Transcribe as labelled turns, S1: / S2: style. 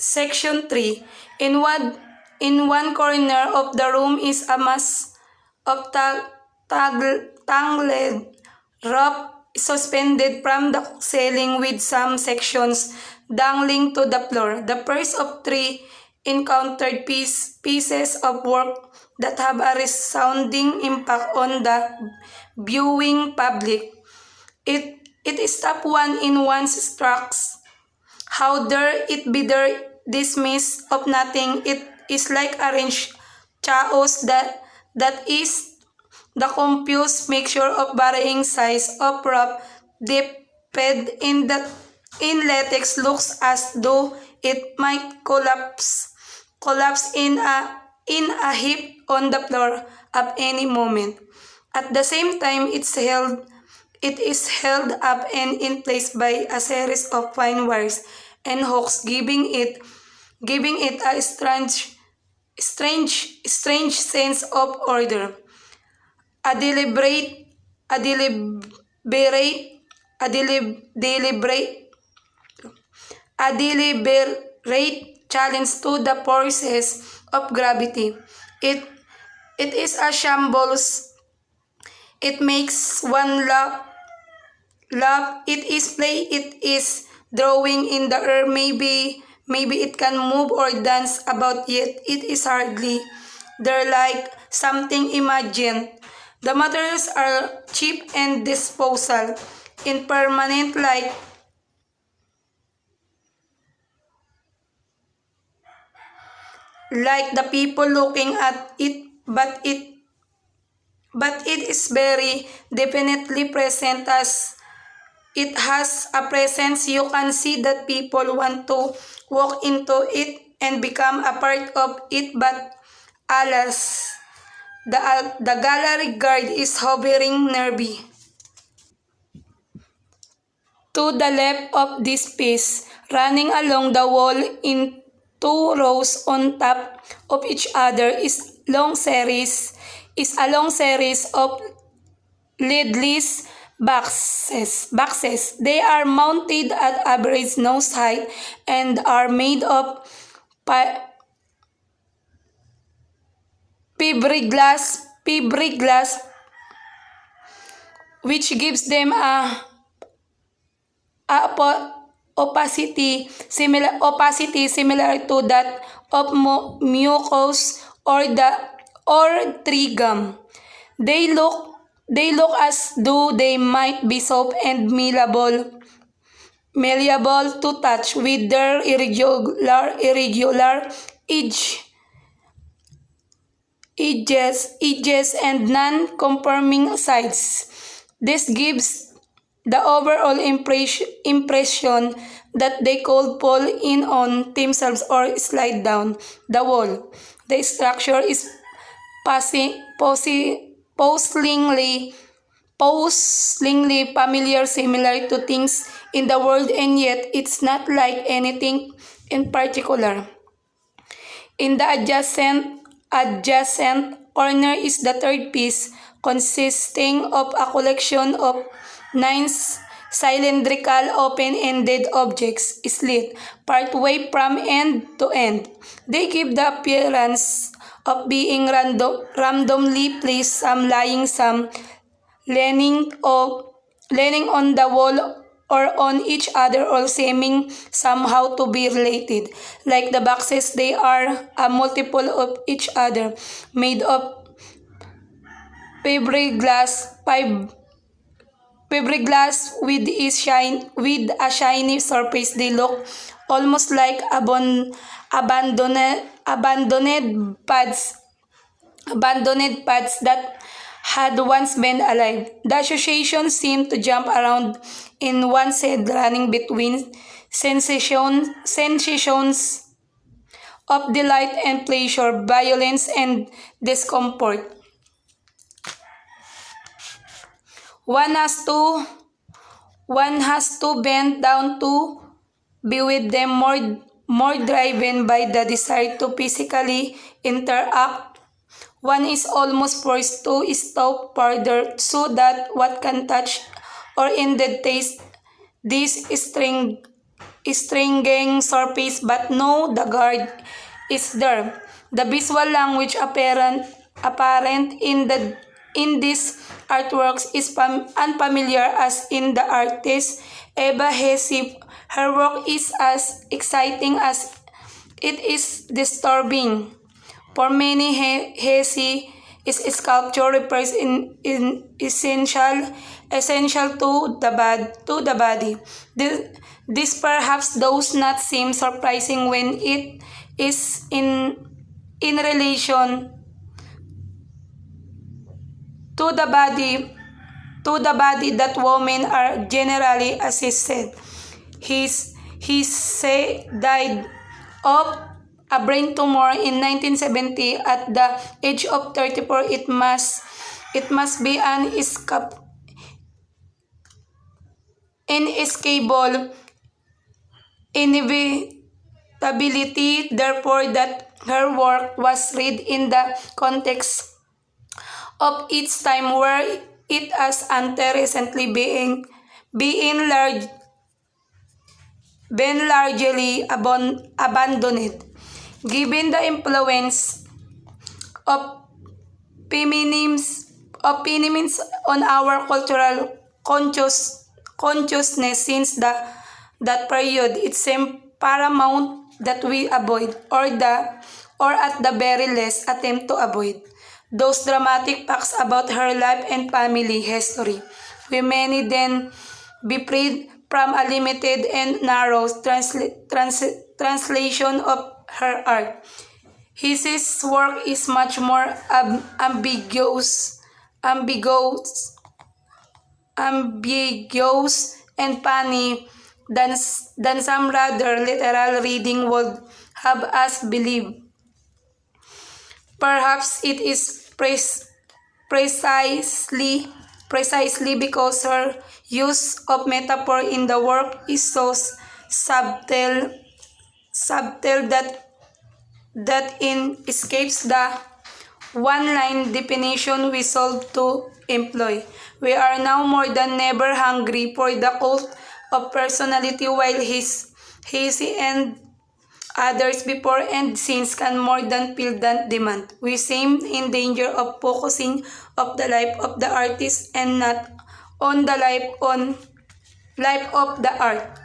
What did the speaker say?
S1: Section 3. In one corner of the room is a mass of tangled rope suspended from the ceiling with some sections dangling to the floor. The first of three encountered pieces of work that have a resounding impact on the viewing public. It is step one in one's tracks. How dare it be there dismissed of nothing? It is like arranged chaos that is the confused mixture of varying size of rope dipped in latex looks as though it might collapse in a heap on the floor at any moment. At the same time, it is held up and in place by a series of fine wires and hooks, giving it a strange sense of order. A deliberate, a deliberate, a deliberate, a deliberate challenge to the forces of gravity. It it is a shambles. It makes one laugh. It is play. It is drawing in the air. Maybe it can move or dance about, yet it is hardly there, like something imagined. The materials are cheap and disposal, impermanent, like the people looking at it, but it is very definitely present. As it has a presence, you can see that people want to walk into it and become a part of it, but alas, the gallery guard is hovering nearby. To the left of this piece, running along the wall in two rows on top of each other, is a long series of lidless boxes. They are mounted at average nose height and are made of fiberglass, which gives them opacity similar to that of mucus or tree gum. They look as though they might be soft and malleable to touch, with their irregular edges and non-conforming sides. This gives the overall impression that they could fall in on themselves or slide down the wall. The structure is puzzlingly familiar, similar to things in the world, and yet it's not like anything in particular. In the adjacent corner is the third piece, consisting of a collection of 9 cylindrical open-ended objects, slit partway from end to end. They give the appearance of being randomly placed, some lying, some leaning on the wall or on each other, or seeming somehow to be related. Like the boxes, they are a multiple of each other, made of fiberglass with a shiny surface. They look almost like abandoned pads that had once been alive. The association seemed to jump around in one's head, running between sensations of delight and pleasure, violence and discomfort. One has to bend down to be with them, more driven by the desire to physically interact. One is almost forced to stop further so that what can touch or indeed taste these stringing surface, but no, the guard is there. The visual language apparent in these artworks is unfamiliar as in the artist Eva Hesse. Her work is as exciting as it is disturbing. For many, Hesse is sculpture refers in essential to the body. This perhaps does not seem surprising when it is in relation to the body that women are generally assisted. He died of a brain tumor in 1970 at the age of 34. It must be an inescapable inevitability, therefore, that her work was read in the context of its time, where it has until recently been largely abandoned. Given the influence of feminism on our cultural consciousness since that period, it seems paramount that we avoid, or at the very least attempt to avoid, those dramatic facts about her life and family history. We may then be freed from a limited and narrow translation of her art. His work is much more ambiguous and funny than some rather literal reading would have us believe. Perhaps it is precisely because her use of metaphor in the work is so subtle that it escapes the one-line definition we sought to employ. We are now more than ever hungry for the cult of personality, while his and others before and since can more than fill that demand. We seem in danger of focusing on the life of the artist and not on the life of the art.